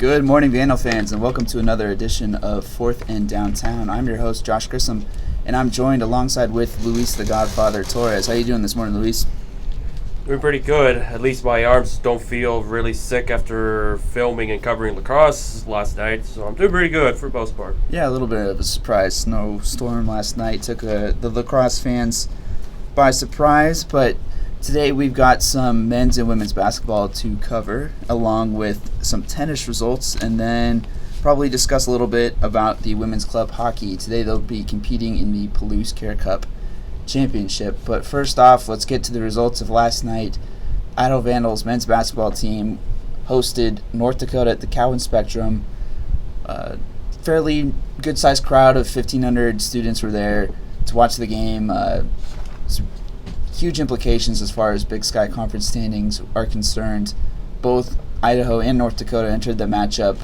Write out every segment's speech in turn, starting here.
Good morning, Vandal fans, and welcome to another edition of 4th and Downtown. I'm your host, Josh Grissom, and I'm joined alongside with Luis the Godfather Torres. How you doing this morning, Luis? Doing pretty good. At least my arms don't feel really sick after filming and covering lacrosse last night, so I'm doing pretty good for the most part. Yeah, a little bit of a surprise snowstorm last night took the lacrosse fans by surprise, but today we've got some men's and women's basketball to cover, along with some tennis results, and then probably discuss a little bit about the women's club hockey. Today they'll be competing in the Palouse Care Cup Championship. But first off, let's get to the results of last night. Idaho Vandals men's basketball team hosted North Dakota at the Cowan Spectrum. Fairly good-sized crowd of 1,500 students were there to watch the game. Huge implications as far as Big Sky Conference standings are concerned. Both Idaho and North Dakota entered the matchup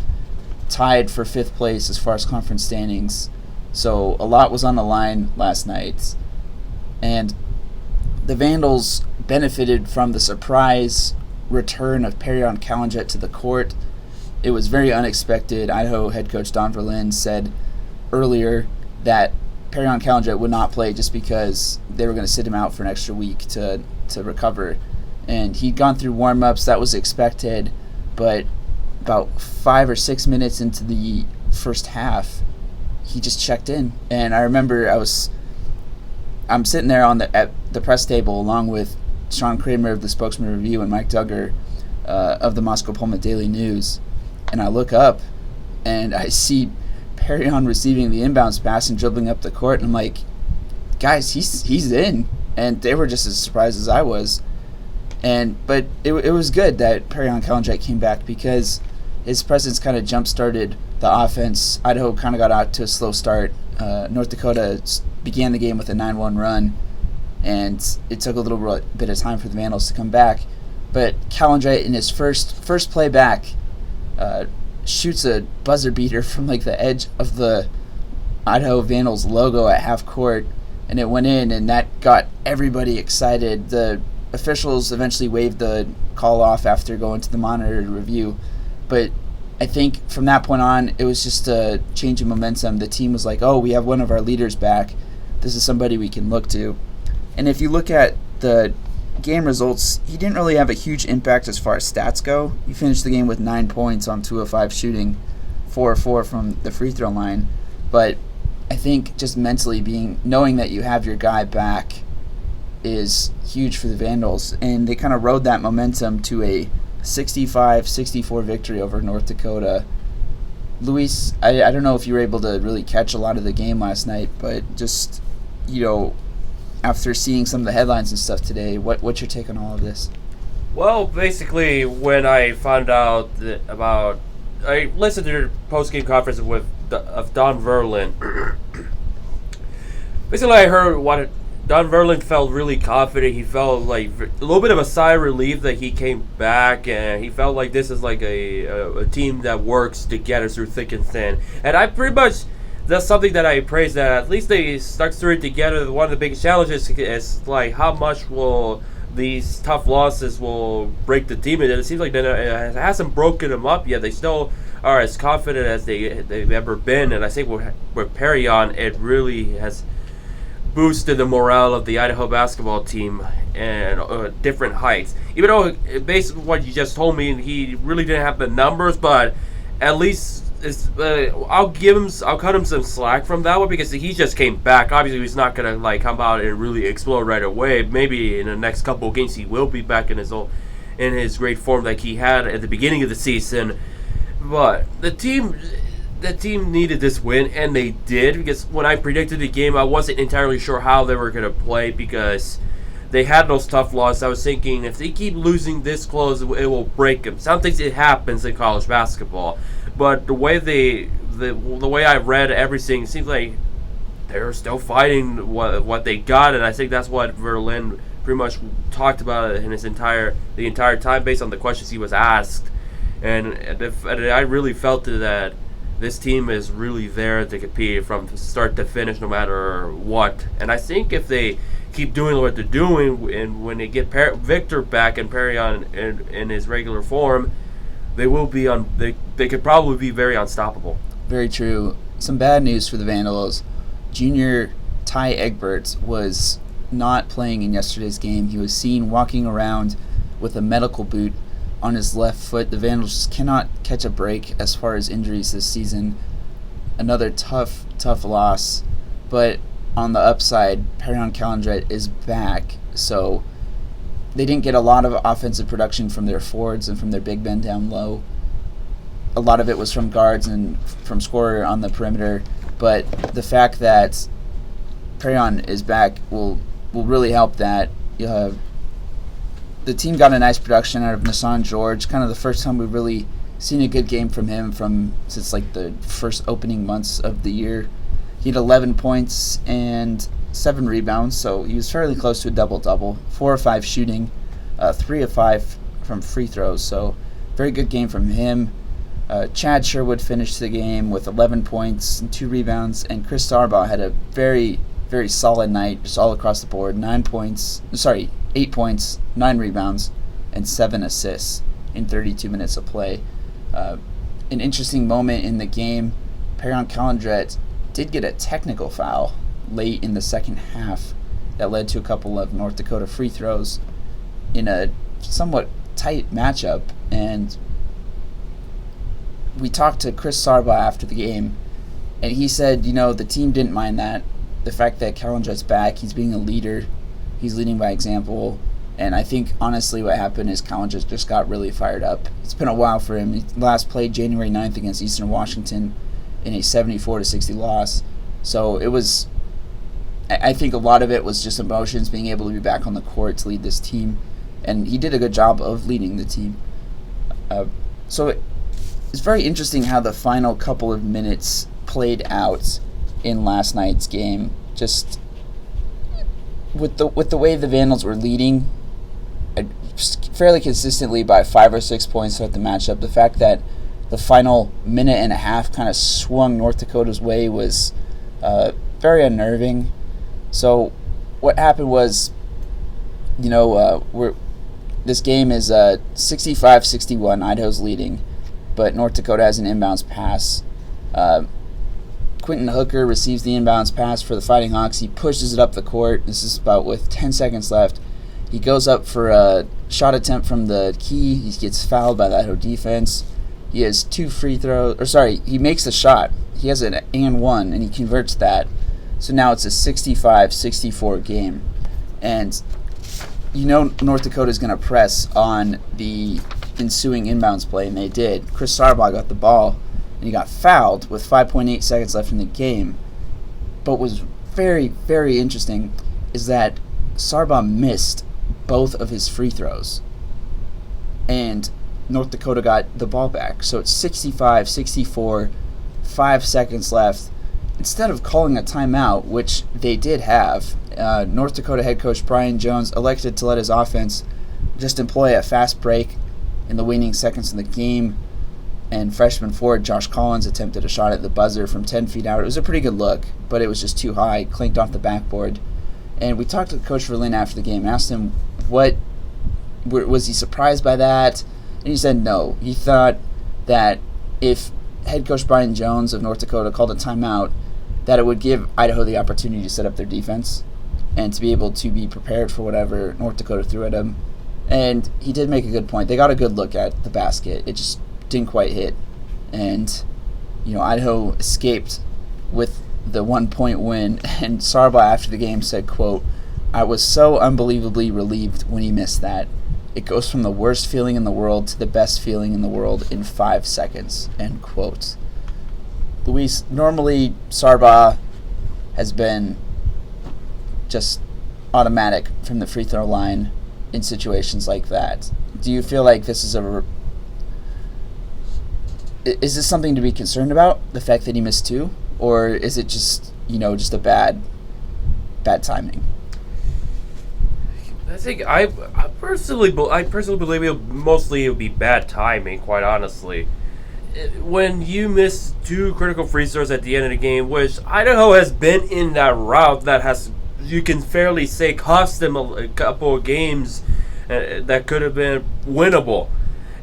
tied for 5th place as far as conference standings. So a lot was on the line last night. And the Vandals benefited from the surprise return of Perrion Callandret to the court. It was very unexpected. Idaho head coach Don Verlin said earlier that Perrion Callandret would not play just because they were going to sit him out for an extra week to recover. And he'd gone through warm-ups. That was expected. But about 5 or 6 minutes into the first half, he just checked in. And I remember I'm sitting there at the press table along with Sean Kramer of the Spokesman Review and Mike Duggar of the Moscow Pullman Daily News. And I look up and I see Perrion receiving the inbounds pass and dribbling up the court, and I'm like, guys, he's in. And they were just as surprised as I was. But it was good that Perrion Callandret came back because his presence kind of jump-started the offense. Idaho kind of got out to a slow start. North Dakota began the game with a 9-1 run, and it took a little bit of time for the Vandals to come back. But Callandret, in his first play back, shoots a buzzer beater from like the edge of the Idaho Vandals logo at half court, and it went in, and that got everybody excited. The officials eventually waved the call off after going to the monitor review, but I think from that point on, it was just a change in momentum. The team was like, oh, we have one of our leaders back. This is somebody we can look to. And if you look at the game results, he didn't really have a huge impact as far as stats go. He finished the game with 9 points on 2 of 5 shooting, 4 of 4 from the free throw line. But I think just mentally knowing that you have your guy back is huge for the Vandals. And they kind of rode that momentum to a 65-64 victory over North Dakota. Luis, I don't know if you were able to really catch a lot of the game last night, but just, after seeing some of the headlines and stuff today, what's your take on all of this? Well, basically, when I found out I listened to the post-game conference of Don Verlin. Basically, I heard what Don Verlin felt really confident. He felt like a little bit of a sigh of relief that he came back, and he felt like this is like a team that works together through thick and thin. And I pretty much, that's something that I praise, that at least they stuck through it together. One of the biggest challenges is like how much will these tough losses will break the team, and it seems like it hasn't broken them up yet. They still are as confident as they've ever been, and I think with Perrion, it really has boosted the morale of the Idaho basketball team and different heights. Even though, based on what you just told me, he really didn't have the numbers, but at least I'll cut him some slack from that one, because he just came back. Obviously, he's not gonna come out and really explode right away. Maybe in the next couple of games he will be back in his great form like he had at the beginning of the season. But the team needed this win, and they did, because when I predicted the game, I wasn't entirely sure how they were gonna play, because they had those tough losses. I was thinking, if they keep losing this close, it will break them. Sometimes it happens in college basketball, but the way I read everything, it seems like they're still fighting what they got, and I think that's what Verlin pretty much talked about in the entire time, based on the questions he was asked. And I really felt that this team is really there to compete from start to finish, no matter what. And I think if they keep doing what they're doing, and when they get Victor back and Perrion in his regular form, they could probably be very unstoppable. Very true. Some bad news for the Vandals. Junior Ty Egbert was not playing in yesterday's game. He was seen walking around with a medical boot on his left foot. The Vandals just cannot catch a break as far as injuries this season. Another tough loss. But on the upside, Perrion Callandret is back. So they didn't get a lot of offensive production from their forwards and from their big men down low. A lot of it was from guards and from scorer on the perimeter. But the fact that Perrion is back will really help that. The team got a nice production out of Nassan George. Kind of the first time we've really seen a good game from him since like the first opening months of the year. He had 11 points and 7 rebounds, so he was fairly close to a double-double. 4 of 5 shooting, 3 of 5 from free throws, so very good game from him. Chad Sherwood finished the game with 11 points and 2 rebounds, and Chris Sarbaugh had a very, very solid night just all across the board. 8 points, 9 rebounds, and 7 assists in 32 minutes of play. An interesting moment in the game, Perrion Callandret did get a technical foul late in the second half that led to a couple of North Dakota free throws in a somewhat tight matchup, and we talked to Chris Sarbaugh after the game, and he said, the team didn't mind that. The fact that Callandret's back, he's being a leader, he's leading by example, and I think, honestly, what happened is Callandret just got really fired up. It's been a while for him. He last played January 9th against Eastern Washington in a 74-60 loss, so it was, I think a lot of it was just emotions, being able to be back on the court to lead this team, and he did a good job of leading the team. It's very interesting how the final couple of minutes played out in last night's game. Just with the way the Vandals were leading fairly consistently by 5 or 6 points throughout the matchup, the fact that the final minute and a half kind of swung North Dakota's way was very unnerving. So what happened was, this game is 65-61. Idaho's leading, but North Dakota has an inbounds pass. Quentin Hooker receives the inbounds pass for the Fighting Hawks. He pushes it up the court. This is about with 10 seconds left. He goes up for a shot attempt from the key. He gets fouled by the Idaho defense. He has 2 free throws. He makes the shot. He has an and one, and he converts that. So now it's a 65-64 game. And North Dakota is going to press on the ensuing inbounds play, and they did. Chris Sarbaugh got the ball, and he got fouled with 5.8 seconds left in the game. But what was very, very interesting is that Sarbaugh missed both of his free throws, and North Dakota got the ball back. So it's 65-64, 5 seconds left. Instead of calling a timeout, which they did have, North Dakota head coach Brian Jones elected to let his offense just employ a fast break in the waning seconds of the game, and freshman forward Josh Collins attempted a shot at the buzzer from 10 feet out. It was a pretty good look, but it was just too high, clinked off the backboard. And we talked to Coach Verlin after the game and asked him was he surprised by that, and he said no. He thought that if head coach Brian Jones of North Dakota called a timeout, that it would give Idaho the opportunity to set up their defense and to be able to be prepared for whatever North Dakota threw at them. And he did make a good point. They got a good look at the basket. It just didn't quite hit. And, Idaho escaped with the 1-point win. And Sarbaugh after the game said, quote, "I was so unbelievably relieved when he missed that. It goes from the worst feeling in the world to the best feeling in the world in 5 seconds." End quote. Luis, normally Sarbaugh has been just automatic from the free throw line in situations like that. Do you feel like this is is this something to be concerned about, the fact that he missed 2, or is it just just a bad timing? I think I personally believe it would be bad timing, quite honestly. When you miss 2 critical free throws at the end of the game, which Idaho has been in that route that has, you can fairly say, cost them a couple of games that could have been winnable.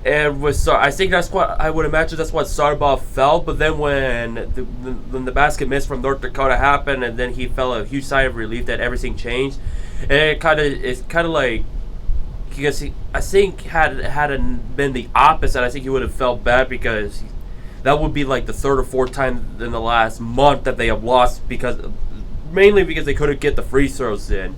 And I think that's what I would imagine. That's what Sarbaugh felt. But then when the basket miss from North Dakota happened, and then he felt a huge sigh of relief that everything changed. And it's kind of like, because I think had it been the opposite, I think he would have felt bad, because that would be like the third or fourth time in the last month that they have lost, mainly because they couldn't get the free throws in.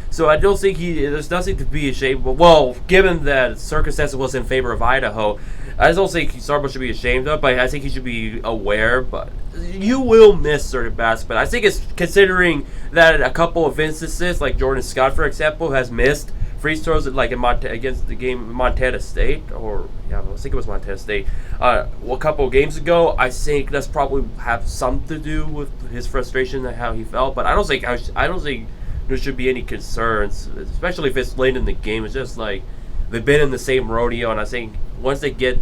So I don't think there's nothing to be ashamed of. Well, given that circumstances was in favor of Idaho, I don't think Sarbaugh should be ashamed of, but I think he should be aware. But you will miss certain basketball. I think it's considering that a couple of instances, like Jordan Scott, for example, has missed free throws like against the game Montana State, I think it was Montana State, a couple of games ago. I think that's probably have something to do with his frustration and how he felt. But I don't think there should be any concerns, especially if it's late in the game. It's just like they've been in the same rodeo, and I think once they get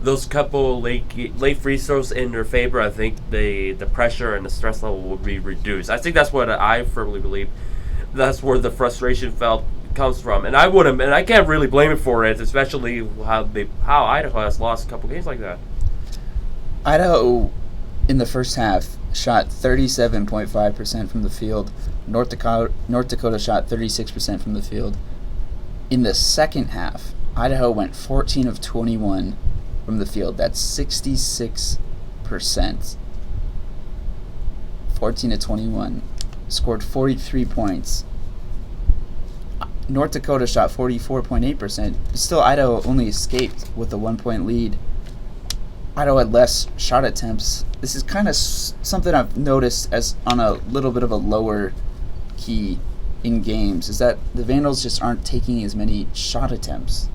those couple late free throws in their favor, I think the pressure and the stress level will be reduced. I think that's what I firmly believe. That's where the frustration comes from, and I can't really blame it for it, especially how Idaho has lost a couple games like that. Idaho, in the first half, shot 37.5% from the field. North Dakota shot 36% from the field. In the second half, Idaho went 14 of 21 from the field. That's 66%. 14 to 21. Scored 43 points. North Dakota shot 44.8%. Still, Idaho only escaped with a 1-point lead. Idaho had less shot attempts. This is kind of something I've noticed as on a little bit of a lower key in games, is that the Vandals just aren't taking as many shot attempts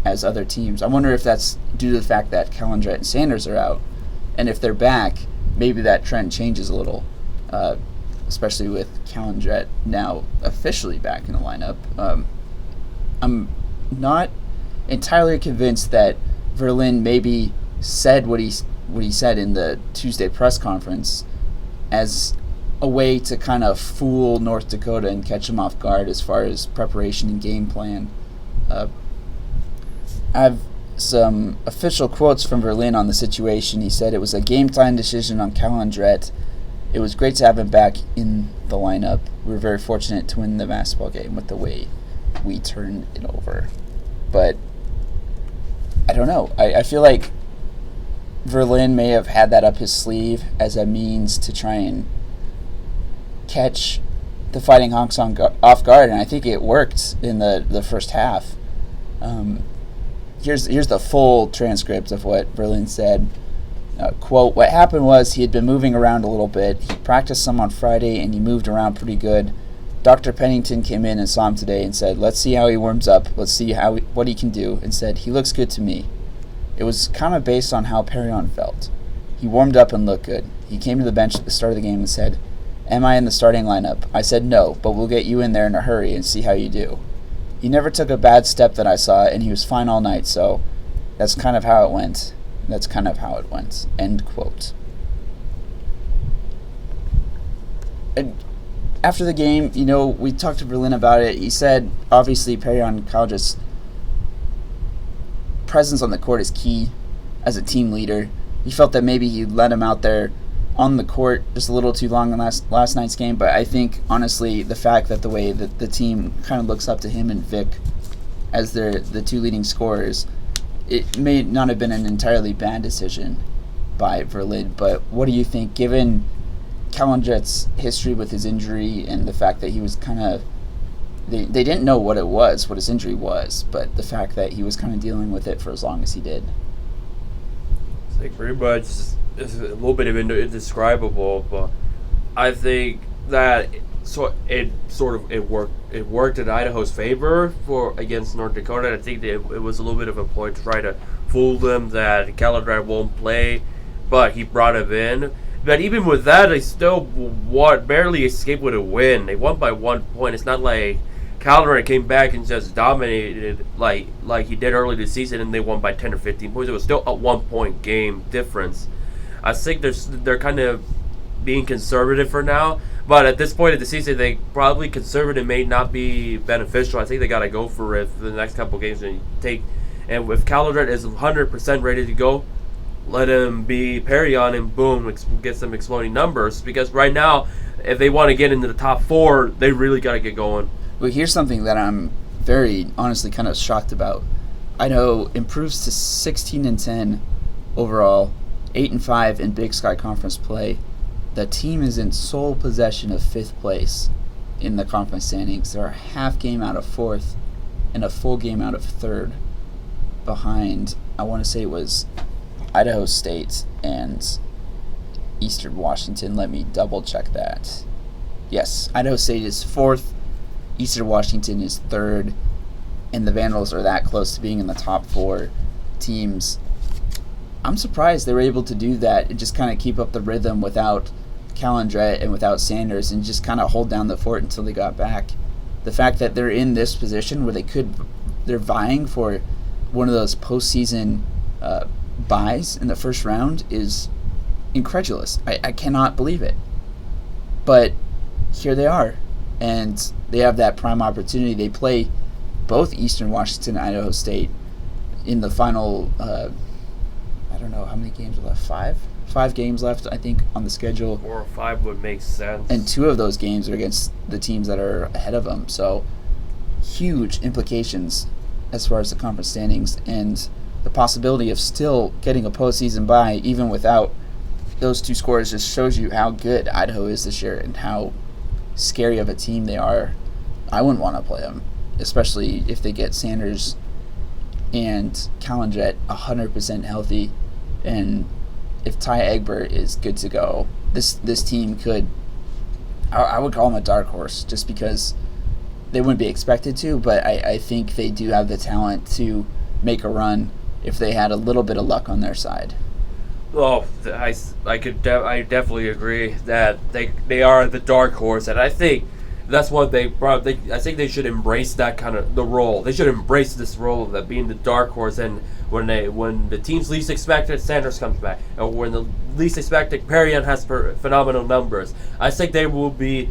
as other teams. I wonder if that's due to the fact that Callandret and Sanders are out, and if they're back, maybe that trend changes a little, especially with Callandret now officially back in the lineup. I'm not entirely convinced that Verlin maybe said what he said in the Tuesday press conference as a way to kind of fool North Dakota and catch them off guard as far as preparation and game plan. I have some official quotes from Verlin on the situation. He said it was a game-time decision on Callandret. It was great to have him back in the lineup. We were very fortunate to win the basketball game with the way we turned it over. But I don't know. I feel like Verlin may have had that up his sleeve as a means to try and catch the Fighting Hawks off guard, and I think it worked in the first half. Here's the full transcript of what Verlin said. Quote, "What happened was he had been moving around a little bit. He practiced some on Friday, and he moved around pretty good. Dr. Pennington came in and saw him today and said, let's see how he warms up. Let's see what he can do, and said, he looks good to me. It was kind of based on how Perrion felt. He warmed up and looked good. He came to the bench at the start of the game and said, am I in the starting lineup? I said no, but we'll get you in there in a hurry and see how you do. He never took a bad step that I saw, and he was fine all night, so that's kind of how it went. That's kind of how it went." End quote. And after the game, we talked to Verlin about it. He said, obviously, Perrion Callandret's presence on the court is key as a team leader. He felt that maybe he let him out there on the court just a little too long in last night's game, but I think, honestly, the fact that the way that the team kind of looks up to him and Vic as the two leading scorers, it may not have been an entirely bad decision by Verlin. But what do you think, given Callandret's history with his injury and the fact that he was kind of, they didn't know what his injury was, but the fact that he was kind of dealing with it for as long as he did? I think pretty much it's a little bit of indescribable, but I think that it worked in Idaho's favor against North Dakota. I think that it was a little bit of a ploy to try to fool them that Callandret won't play, but he brought him in. But even with that, they still barely escaped with a win. They won by 1 point. It's not like Callandret came back and just dominated like he did early this season, and they won by 10 or 15 points. It was still a 1 point game difference. I think they're kind of being conservative for now. But at this point of the season, they probably conservative may not be beneficial. I think they got to go for it for the next couple of games and And if Callandret is 100% ready to go, let him be Perrion and boom, get some exploding numbers. Because right now, if they want to get into the top 4, they really got to get going. Well, here's something that I'm very honestly kind of shocked about. Idaho improves to 16-10 overall, 8-5 in Big Sky Conference play. The team is in sole possession of 5th place in the conference standings. They're a half game out of 4th and a full game out of 3rd behind, I want to say it was Idaho State and Eastern Washington. Let me double check that. Yes, Idaho State is 4th, Eastern Washington is 3rd, and the Vandals are that close to being in the top 4 teams. I'm surprised they were able to do that and just kind of keep up the rhythm without Callandret and without Sanders and just kind of hold down the fort until they got back. The fact that they're in this position where they're vying for one of those postseason buys in the first round is incredulous. I cannot believe it. But here they are, and they have that prime opportunity. They play both Eastern Washington and Idaho State in the final, I don't know how many games are left, 5 games left, I think, on the schedule. 4 or 5 would make sense. And 2 of those games are against the teams that are ahead of them. So huge implications as far as the conference standings and the possibility of still getting a postseason bye even without those 2 scores just shows you how good Idaho is this year and how scary of a team they are. I wouldn't want to play them, especially if they get Sanders and Callandret 100% healthy, and if Ty Egbert is good to go. This team could, I would call them a dark horse just because they wouldn't be expected to, but I think they do have the talent to make a run if they had a little bit of luck on their side. Oh, I definitely agree that they are the dark horse, and I think that's what I think they should embrace that kind of the role. They should embrace this role of that being the dark horse, and when the team's least expected, Sanders comes back, and when the least expected, Perrion has phenomenal numbers. I think they will be,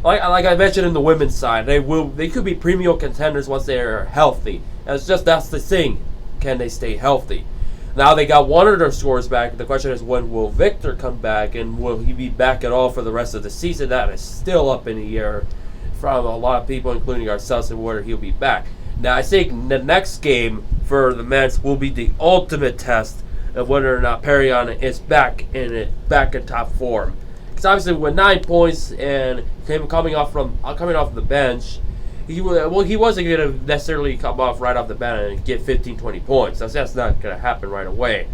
like I mentioned in the women's side, they could be premium contenders once they're healthy. And it's just that's the thing, can they stay healthy? Now they got one of their scores back. The question is, when will Victor come back, and will he be back at all for the rest of the season? That is still up in the air from a lot of people, including ourselves, and whether he'll be back. Now I think the next game for the men's will be the ultimate test of whether or not Perrion is back in top form. Because obviously, with 9 points and him coming off the bench, he wasn't going to necessarily come off right off the bat and get 15, 20 points. That's not going to happen right away.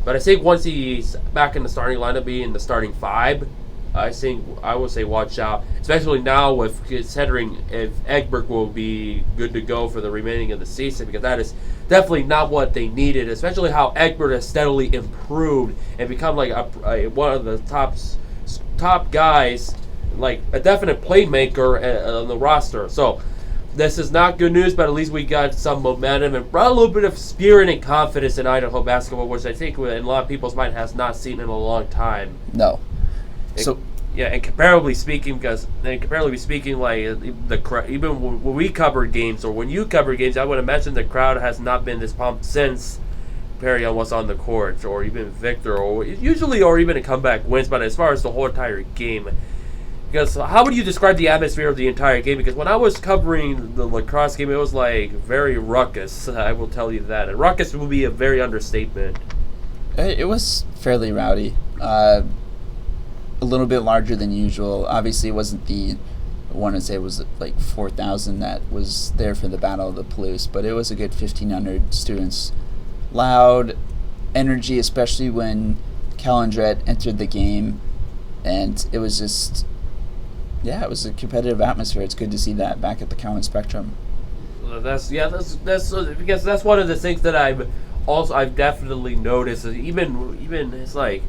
But I think once he's back in the starting lineup, being the starting 5, I think I would say watch out, especially now with considering if Egbert will be good to go for the remaining of the season, because that is definitely not what they needed, especially how Egbert has steadily improved and become like one of the top guys, like a definite playmaker on the roster. So this is not good news, but at least we got some momentum and brought a little bit of spirit and confidence in Idaho basketball, which I think in a lot of people's mind has not seen in a long time. No. So and comparably speaking, like the crowd, even when we cover games or when you cover games, I would imagine the crowd has not been this pumped since Perrion was on the court, or even Victor, or even a comeback wins. But as far as the whole entire game, because how would you describe the atmosphere of the entire game? Because when I was covering the lacrosse game, it was like very ruckus. I will tell you that, and ruckus will be a very understatement. It was fairly rowdy. A little bit larger than usual. Obviously, it wasn't I want to say it was like 4,000 that was there for the Battle of the Palouse, but it was a good 1,500 students. Loud energy, especially when Callandret entered the game, and it was just, it was a competitive atmosphere. It's good to see that back at the Cowan Spectrum. That's because that's one of the things that I've definitely noticed. Even it's like.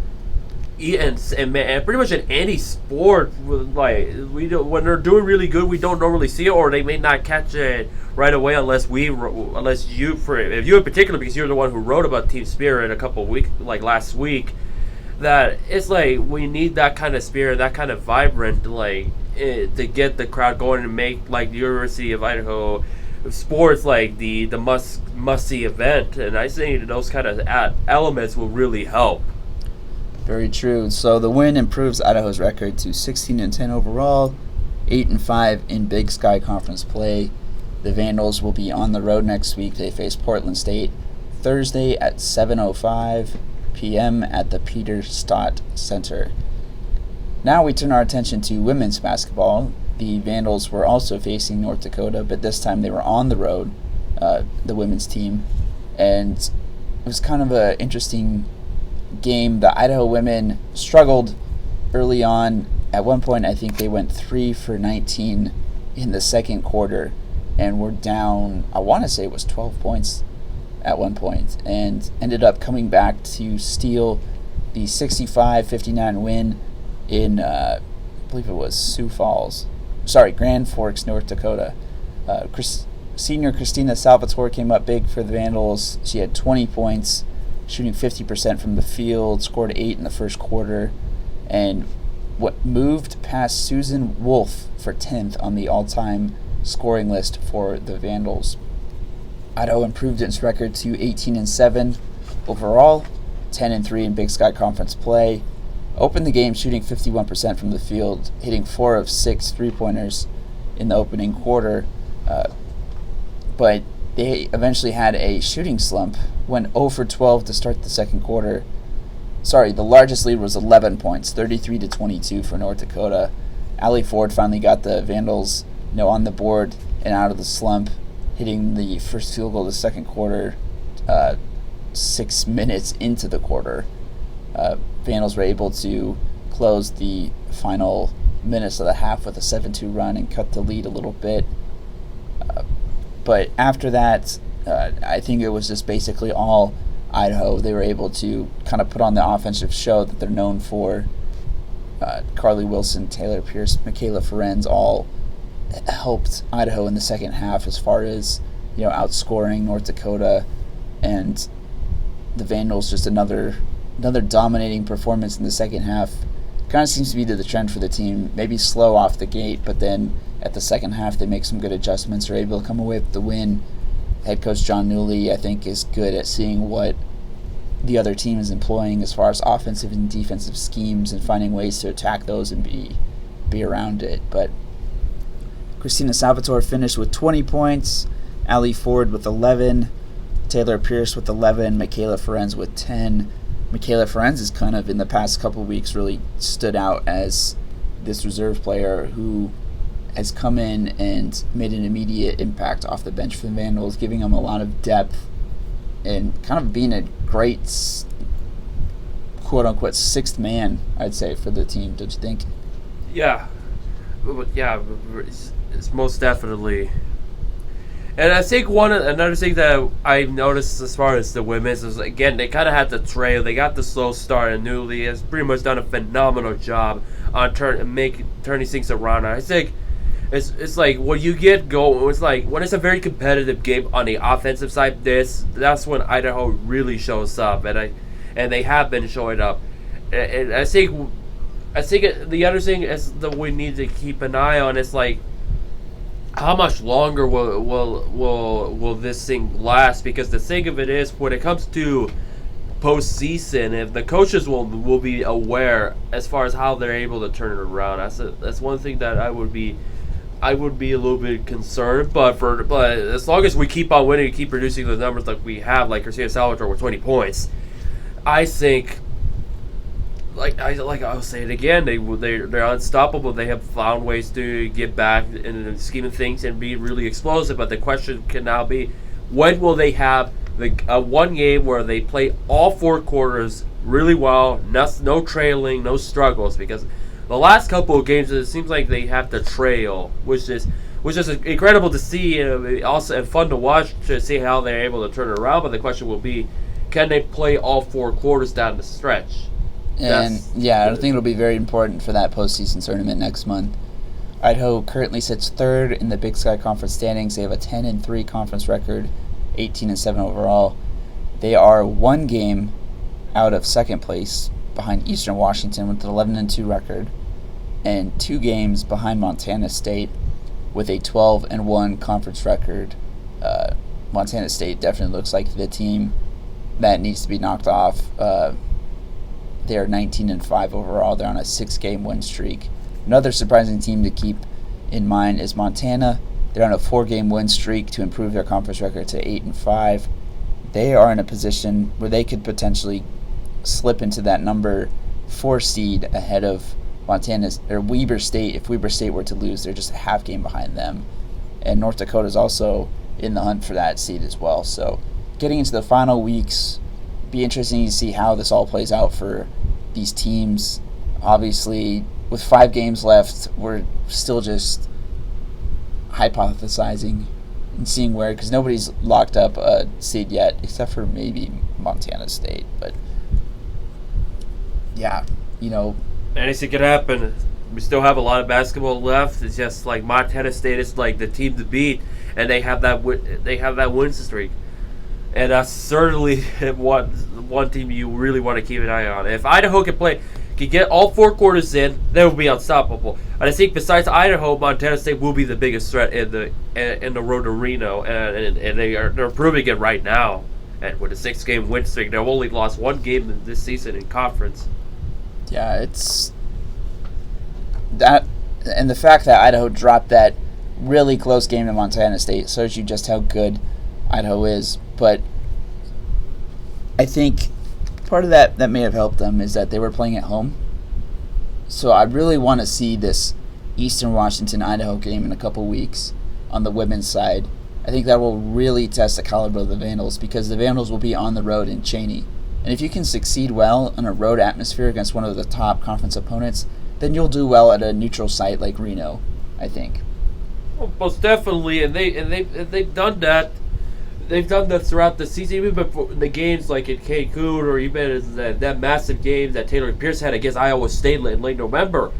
And pretty much in any sport, like when they're doing really good, we don't normally see it, or they may not catch it right away if you in particular, because you're the one who wrote about team spirit a couple weeks, like last week. That it's like we need that kind of spirit, that kind of vibrant, to get the crowd going and make like the University of Idaho sports like the must see event, and I think those kind of elements will really help. Very true. So the win improves Idaho's record to 16-10 overall, 8-5 in Big Sky Conference play. The Vandals will be on the road next week. They face Portland State Thursday at 7:05 p.m. at the Peter Stott Center. Now we turn our attention to women's basketball. The Vandals were also facing North Dakota, but this time they were on the road, the women's team. And it was kind of an interesting game. The Idaho women struggled early on. At one point, I think they went 3 for 19 in the second quarter and were down, I want to say it was 12 points at one point, and ended up coming back to steal the 65-59 win in, I believe it was Grand Forks, North Dakota. Senior Christina Salvatore came up big for the Vandals. She had 20 points, shooting 50% from the field, scored 8 in the first quarter, and what moved past Susan Wolf for 10th on the all-time scoring list for the Vandals. Idaho improved its record to 18-7 overall, 10-3 in Big Sky Conference play. Opened the game shooting 51% from the field, hitting 4 of 6 three-pointers in the opening quarter. But they eventually had a shooting slump, went 0 for 12 to start the second quarter. The largest lead was 11 points, 33-22 for North Dakota. Allie Ford finally got the Vandals on the board and out of the slump, hitting the first field goal of the second quarter 6 minutes into the quarter. Vandals were able to close the final minutes of the half with a 7-2 run and cut the lead a little bit. But after that, I think it was just basically all Idaho. They were able to kind of put on the offensive show that they're known for. Carly Wilson, Taylor Pierce, Michaela Ferenz all helped Idaho in the second half as far as outscoring North Dakota, and the Vandals just another dominating performance in the second half. Kind of seems to be the trend for the team. Maybe slow off the gate, but then at the second half they make some good adjustments, are able to come away with the win. Head coach John Newley, I think, is good at seeing what the other team is employing as far as offensive and defensive schemes and finding ways to attack those and be around it. But Christina Salvatore finished with 20 points, Allie Ford with 11, Taylor Pierce with 11, Michaela Ferenz with 10. Michaela Ferenz has kind of in the past couple of weeks really stood out as this reserve player who has come in and made an immediate impact off the bench for the Vandals, giving them a lot of depth and kind of being a great quote-unquote sixth man, I'd say, for the team. Don't you think? Yeah, it's most definitely. And I think another thing that I noticed as far as the women's is, again, they kind of had the trail. They got the slow start, and Newley has pretty much done a phenomenal job on turning things around. I think it's like when you get going, it's like when it's a very competitive game on the offensive side. That's when Idaho really shows up, and they have been showing up. And I think the other thing is that we need to keep an eye on is like, how much longer will this thing last? Because the thing of it is, when it comes to postseason, if the coaches will be aware as far as how they're able to turn it around. That's one thing that I would be a little bit concerned. But as long as we keep on winning and keep producing the numbers like we have, like Christina Salvatore with 20 points, I think. I'll say it again, they're unstoppable. They have found ways to get back in the scheme of things and be really explosive. But the question can now be, when will they have one game where they play all 4 quarters really well, no trailing, no struggles? Because the last couple of games, it seems like they have to trail, which is incredible to see, and also fun to watch to see how they're able to turn it around. But the question will be, can they play all 4 quarters down the stretch? And I think it'll be very important for that postseason tournament next month. Idaho currently sits 3rd in the Big Sky Conference standings. They have a 10-3 conference record, 18-7 overall. They are 1 game out of 2nd place behind Eastern Washington with an 11-2 record, and 2 games behind Montana State with a 12-1 conference record. Montana State definitely looks like the team that needs to be knocked off. They are 19-5 overall. They're on a 6-game win streak. Another surprising team to keep in mind is Montana. They're on a 4-game win streak to improve their conference record to 8-5. They are in a position where they could potentially slip into that number 4 seed ahead of Montana's or Weber State. If Weber State were to lose, they're just a half game behind them. And North Dakota is also in the hunt for that seed as well. So getting into the final weeks, be interesting to see how this all plays out for these teams. Obviously, with 5 games left, we're still just hypothesizing and seeing where, because nobody's locked up a seed yet, except for maybe Montana State. But yeah, anything could happen. We still have a lot of basketball left. It's just like Montana State is like the team to beat, and they have that win streak. And that's certainly one team you really want to keep an eye on. If Idaho can get all 4 quarters in, they will be unstoppable. And I think besides Idaho, Montana State will be the biggest threat in the road to Reno, and they're proving it right now. And with a 6-game win streak, they've only lost 1 game this season in conference. Yeah, it's that, and the fact that Idaho dropped that really close game to Montana State shows you just how good Idaho is. But I think part of that may have helped them is that they were playing at home. So I really want to see this Eastern Washington-Idaho game in a couple weeks on the women's side. I think that will really test the caliber of the Vandals, because the Vandals will be on the road in Cheney. And if you can succeed well in a road atmosphere against one of the top conference opponents, then you'll do well at a neutral site like Reno, I think. Well, most definitely, and they've done that. They've done that throughout the season, even before the games like in Cancun, or even that massive game that Taylor Pierce had against Iowa State in late November.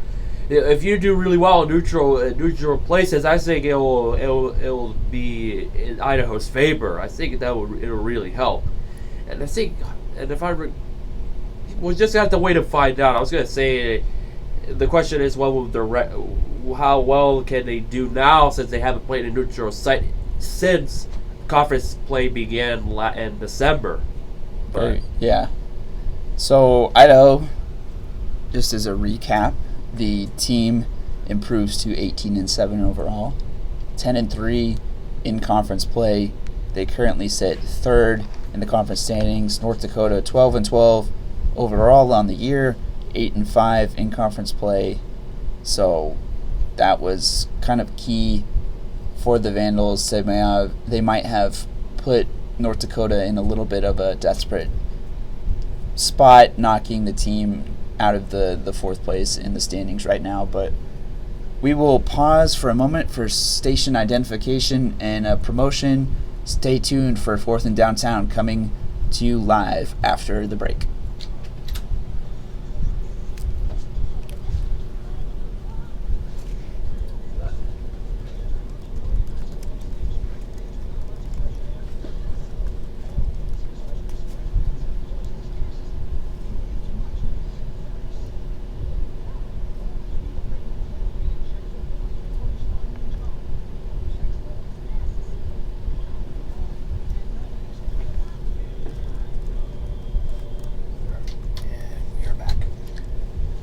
If you do really well in neutral places, I think it'll be in Idaho's favor. I think it'll really help. And I think, and if we'll just have to wait and find out. I was gonna say, the question is, how well can they do now, since they haven't played a neutral site since conference play began in December. Yeah. So Idaho, just as a recap, the team improves to 18-7 overall, 10-3 in conference play. They currently sit 3rd in the conference standings. North Dakota 12-12 overall on the year, 8-5 in conference play. So that was kind of key for the Vandals. They might have put North Dakota in a little bit of a desperate spot, knocking the team out of the 4th place in the standings right now. But we will pause for a moment for station identification and a promotion. Stay tuned for 4th and Downtown, coming to you live after the break.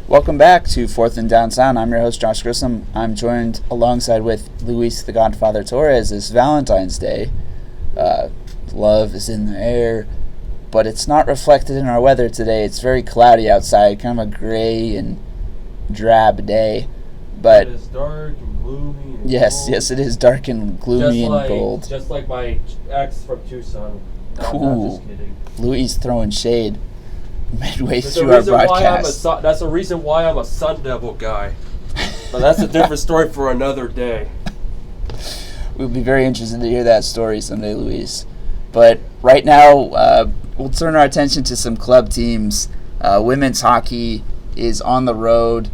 Welcome back to 4th and Downtown. I'm your host, Josh Grissom. I'm joined alongside with Luis the Godfather Torres. It's Valentine's Day. Love is in the air, but it's not reflected in our weather today. It's very cloudy outside, kind of a gray and drab day. But it is dark and gloomy and yes, cold. Yes, it is dark and gloomy and cold. Just like my ex from Tucson. Cool. Just kidding. Luis throwing shade midway through our broadcast. That's the reason why I'm a Sun Devil guy. But that's a different story for another day. We'll be very interested to hear that story someday, Luis. But right now, we'll turn our attention to some club teams. Women's hockey is on the road,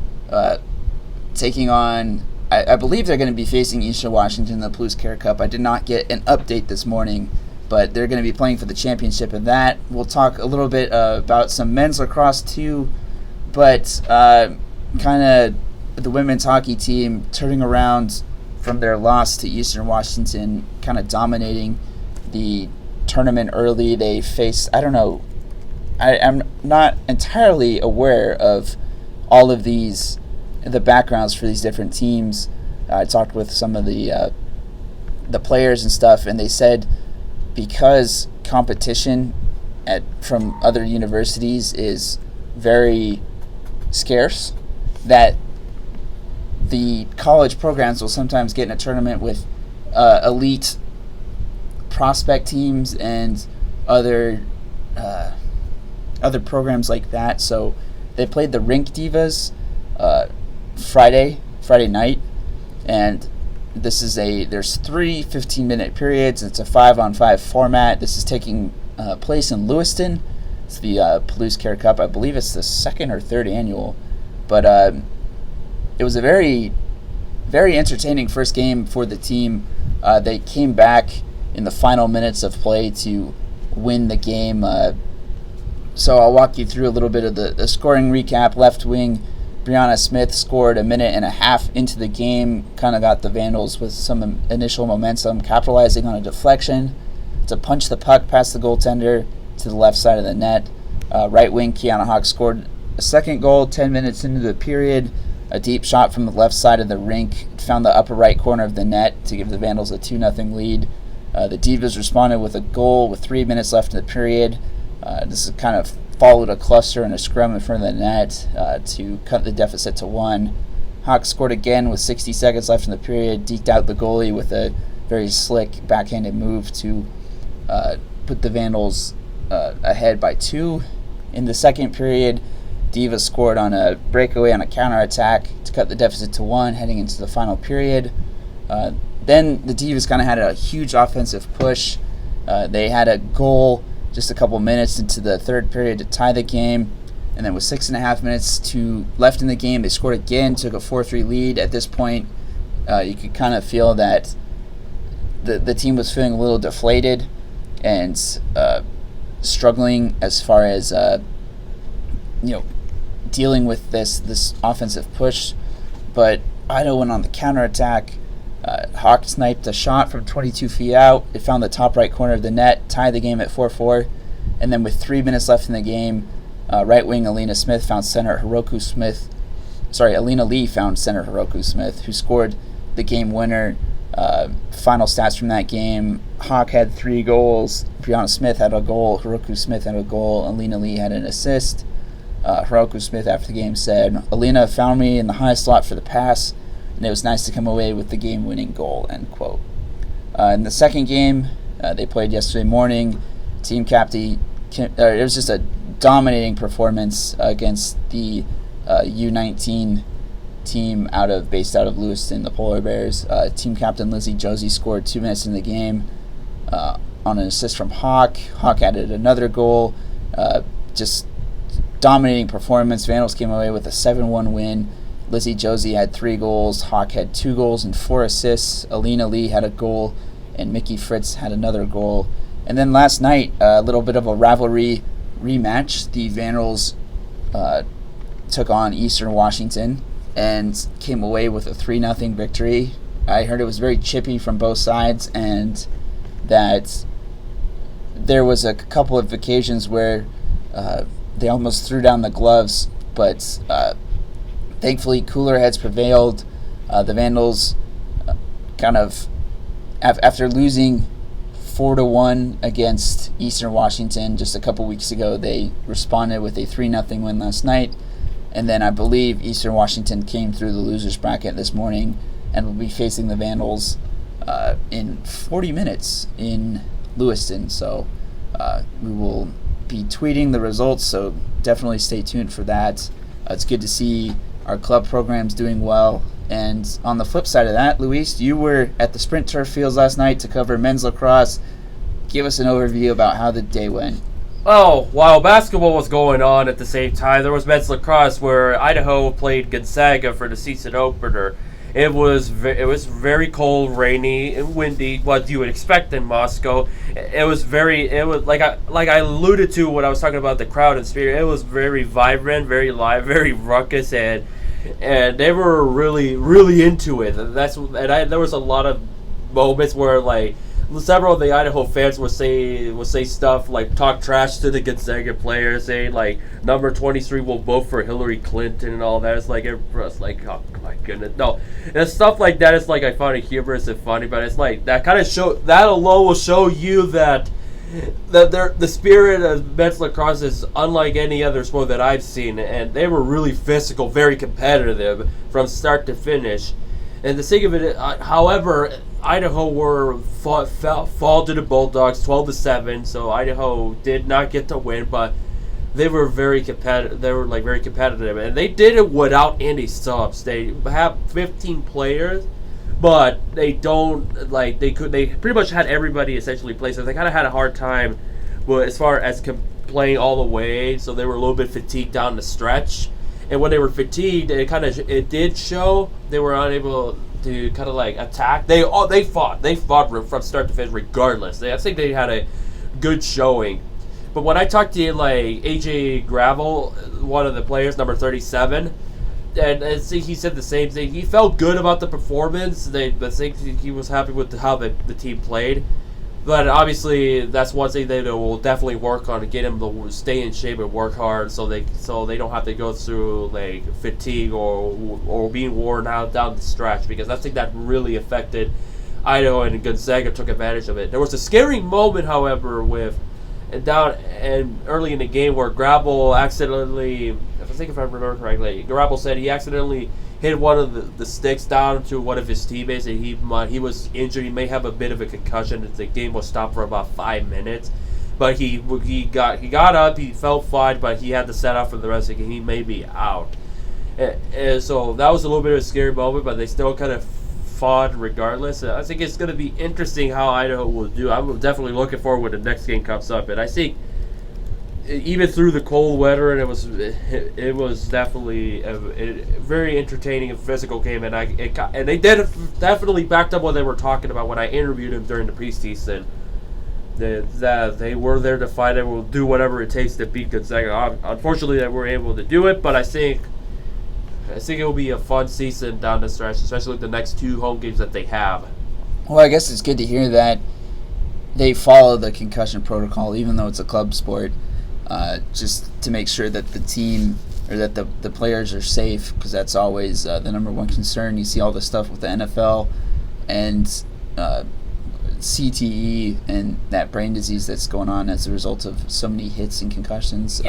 taking on, I believe they're going to be facing Eastern Washington in the Blues Care Cup. I did not get an update this morning, but they're going to be playing for the championship in that. We'll talk a little bit about some men's lacrosse too, but kind of the women's hockey team turning around from their loss to Eastern Washington, kind of dominating the tournament early. They faced, I don't know, I'm not entirely aware of all of the backgrounds for these different teams. I talked with some of the players and stuff, and they said because competition from other universities is very scarce, that the college programs will sometimes get in a tournament with elite prospect teams and other programs like that. So they played the Rink Divas Friday night, and there's 3 15-minute periods. It's a 5-on-5 format. This is taking place in Lewiston. It's the Palouse Care Cup. I believe it's the second or third annual, but it was a very, very entertaining first game for the team. They came back in the final minutes of play to win the game. So I'll walk you through a little bit of the scoring recap. Left wing, Brianna Smith scored a minute and a half into the game, kind of got the Vandals with some initial momentum, capitalizing on a deflection to punch the puck past the goaltender to the left side of the net. Right wing, Kiana Hawk scored a second goal 10 minutes into the period. A deep shot from the left side of the rink found the upper right corner of the net to give the Vandals a 2-0 lead. The Divas responded with a goal with 3 minutes left in the period. This is kind of followed a cluster and a scrum in front of the net to cut the deficit to 1. Hawks scored again with 60 seconds left in the period, deked out the goalie with a very slick backhanded move to put the Vandals ahead by 2. In the second period, Divas scored on a breakaway on a counterattack to cut the deficit to 1 heading into the final period. Then the Divas kind of had a huge offensive push. They had a goal just a couple minutes into the third period to tie the game. And then with 6.5 minutes left in the game, they scored again, took a 4-3 lead. At this point, you could kind of feel that the team was feeling a little deflated and struggling as far as dealing with this offensive push. But Idaho went on the counterattack. Hawk sniped a shot from 22 feet out. It found the top right corner of the net, tied the game at 4-4. And then with 3 minutes left in the game, right wing Alina Lee found center Hiroku Smith, who scored the game winner. Final stats from that game: Hawk had 3 goals, Brianna Smith had a goal, Hiroku Smith had a goal, Alina Lee had an assist. Hiroku Smith after the game said, "Alina found me in the high slot for the pass, and it was nice to come away with the game-winning goal," end quote. In the second game they played yesterday morning, team captain, it was just a dominating performance against the U19 team based out of Lewiston, the Polar Bears. Team captain Lizzie Josie scored 2 minutes in the game on an assist from Hawk. Hawk added another goal. Just dominating performance. Vandals came away with a 7-1 win. Lizzie Josie had 3 goals. Hawk had 2 goals and 4 assists. Alina Lee had a goal, and Mickey Fritz had another goal. And then last night, a little bit of a rivalry rematch. The Vandals took on Eastern Washington and came away with a 3-0 victory. I heard it was very chippy from both sides, and that there was a couple of occasions where they almost threw down the gloves, but thankfully cooler heads prevailed. The Vandals kind of, after losing 4-1 against Eastern Washington just a couple weeks ago, they responded with a 3-0 win last night. And then I believe Eastern Washington came through the losers bracket this morning and will be facing the Vandals in 40 minutes in Lewiston. So we will be tweeting the results, so definitely stay tuned for that. It's good to see our club programs doing well. And on the flip side of that, Luis, you were at the Sprint Turf Fields last night to cover men's lacrosse. Give us an overview about how the day went. Oh, while basketball was going on at the same time, there was men's lacrosse where Idaho played Gonzaga for the season opener. It was very cold, rainy, and windy. What you would expect in Moscow. It was like I alluded to when I was talking about the crowd and spirit. It was very vibrant, very live, very ruckus, and they were really, really into it. There was a lot of moments where like several of the Idaho fans would say stuff like talk trash to the Gonzaga players, saying like number 23 will vote for Hillary Clinton and all that. It's like it's like, oh my goodness, no, and stuff like that. It's like I find it humorous and funny, but it's like that kind of that alone will show you that the spirit of men's lacrosse is unlike any other sport that I've seen, and they were really physical, very competitive from start to finish. And the thing of it, however, Idaho fall to the Bulldogs 12-7, so Idaho did not get to win, but they were very competitive. They were like very competitive, and they did it without any subs. They have 15 players, but they don't like they pretty much had everybody essentially play. So they kind of had a hard time, but as far as playing all the way, so they were a little bit fatigued down the stretch. And when they were fatigued, it did show. They were unable to kind of like attack. They fought from start to finish regardless. I think they had a good showing. But when I talked to like AJ Gravel, one of the players, number 37, and he said the same thing. He felt good about the performance. I think he was happy with how the team played. But obviously, that's one thing they will definitely work on to get him to stay in shape and work hard, so they don't have to go through like fatigue or being worn out down the stretch, because I think that really affected Idaho, and Gonzaga took advantage of it. There was a scary moment, however, with early in the game where Gravel accidentally, if I remember correctly, Gravel said he accidentally hit one of the sticks down to one of his teammates, and he was injured. He may have a bit of a concussion. The game was stopped for about 5 minutes, but he got up. He felt fine, but he had to set out for the rest of the game. He may be out, and so that was a little bit of a scary moment. But they still kind of fought regardless. I think it's going to be interesting how Idaho will do. I'm definitely looking forward when the next game comes up, and I think even through the cold weather, and it was definitely a very entertaining and physical game, and they definitely backed up what they were talking about when I interviewed them during the preseason. That they were there to fight and will do whatever it takes to beat Gonzaga. Unfortunately, they were able to do it, but I think it will be a fun season down the stretch, especially with the next 2 home games that they have. Well, I guess it's good to hear that they follow the concussion protocol, even though it's a club sport, just to make sure that the team or that the players are safe, because that's always the number one concern. You see all the stuff with the NFL and CTE and that brain disease that's going on as a result of so many hits and concussions.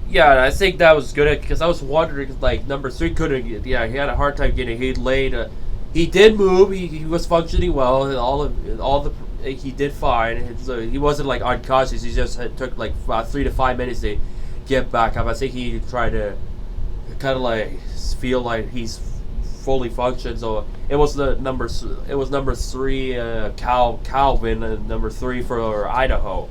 Yeah, I think that was good because I was wondering, like, number 3 couldn't get. Yeah, he had a hard time getting. He did move. He was functioning well. And he did fine. So he wasn't like unconscious. He just took like 3 to 5 minutes to get back up. I think he tried to kind of like feel like he's fully functioned. So it was number 3, Calvin, and number 3 for Idaho.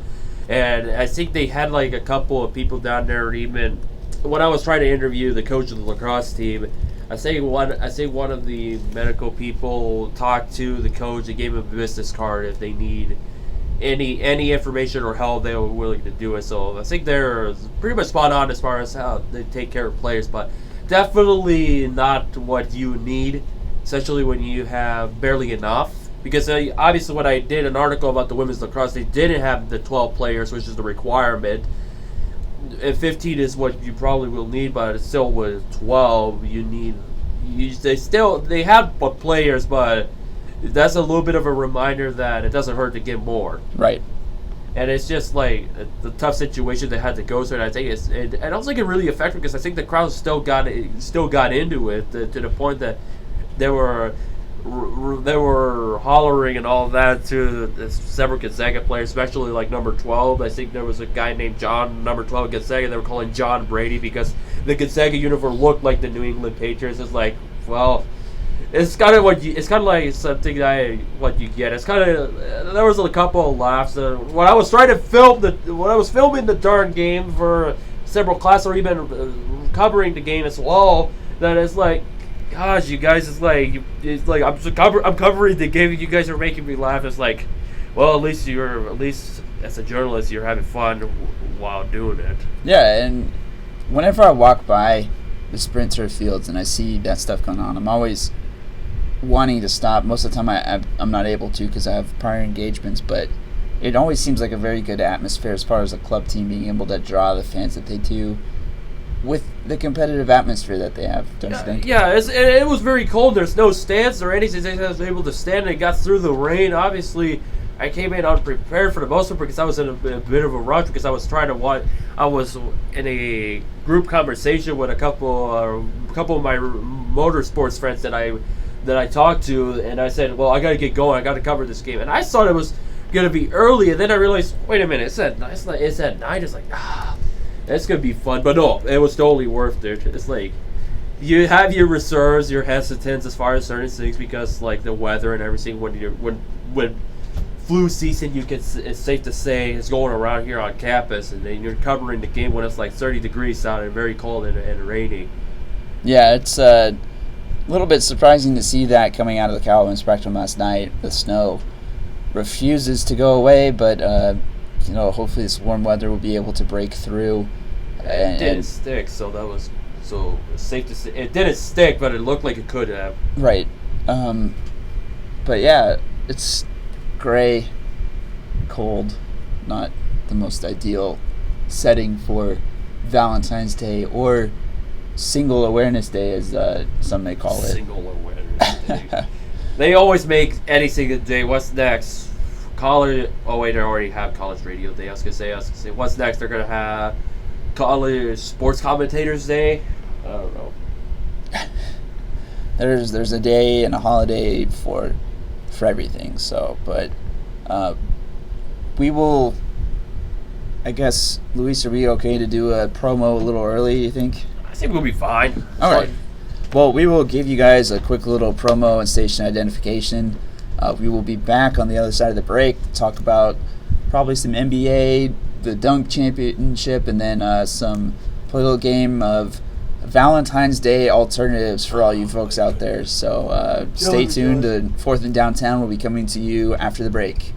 And I think they had like a couple of people down there. And even when I was trying to interview the coach of the lacrosse team, I say one of the medical people talked to the coach and gave him a business card if they need any information or help. They were willing to do it. So I think they're pretty much spot on as far as how they take care of players, but definitely not what you need, especially when you have barely enough. Because obviously when I did an article about the women's lacrosse, they didn't have the 12 players, which is the requirement. And 15 is what you probably will need, but still with 12, they have players, but that's a little bit of a reminder that it doesn't hurt to get more. Right. And it's just like the tough situation they had to go through. And I think I don't think it really affected, because I think the crowd still got into it to the point that they were hollering and all that to several Gonzaga players, especially like number 12. I think there was a guy named John, number 12 Gonzaga. They were calling John Brady because the Gonzaga uniform looked like the New England Patriots. It's like, well, it's kind of like something what you get. It's kind of there was a couple of laughs when I was trying to filming the darn game for several classes, or even covering the game as well. That it's like, gosh, you guys, it's like I'm covering the game. You guys are making me laugh. It's like, well, at least as a journalist, you're having fun while doing it. Yeah, and whenever I walk by the sprint turf fields and I see that stuff going on, I'm always wanting to stop. Most of the time I'm not able to because I have prior engagements, but it always seems like a very good atmosphere as far as a club team being able to draw the fans that they do with the competitive atmosphere that they have, don't you think? Yeah, it was very cold. There's no stands or anything. I was able to stand and got through the rain. Obviously, I came in unprepared for the most part because I was in a bit of a rush because I was trying to watch. I was in a group conversation with a couple of my motorsports friends that I talked to, and I said, "Well, I got to get going. I got to cover this game." And I thought it was gonna be early, and then I realized, wait a minute, it's at night. It's like, it's gonna be fun. But no, it was totally worth it. It's like you have your reserves, your hesitance as far as certain things because like the weather and everything. When flu season, it's safe to say is going around here on campus, and then you're covering the game when it's like 30 degrees out and very cold and rainy. Yeah, it's a little bit surprising to see that coming out of the Calhoun Spectrum last night. The snow refuses to go away, but hopefully this warm weather will be able to break through. It didn't stick, so that was safe to say. It didn't stick, but it looked like it could have. Right. But yeah, it's gray, cold, not the most ideal setting for Valentine's Day or Single Awareness Day, as some may call it. Single Awareness Day. They always make anything a day. What's next? College. Oh wait, they already have College Radio Day. I was gonna say. What's next? They're gonna have College Sports Commentators Day. I don't know. There's a day and a holiday for everything. So, but we will. I guess, Luis, are we okay to do a promo a little early? You think? I think we'll be fine. All right. Well, we will give you guys a quick little promo and station identification. We will be back on the other side of the break to talk about probably some NBA, the Dunk Championship, and then play a little game of Valentine's Day alternatives for all you folks out there. So stay tuned. 4th and Downtown will be coming to you after the break.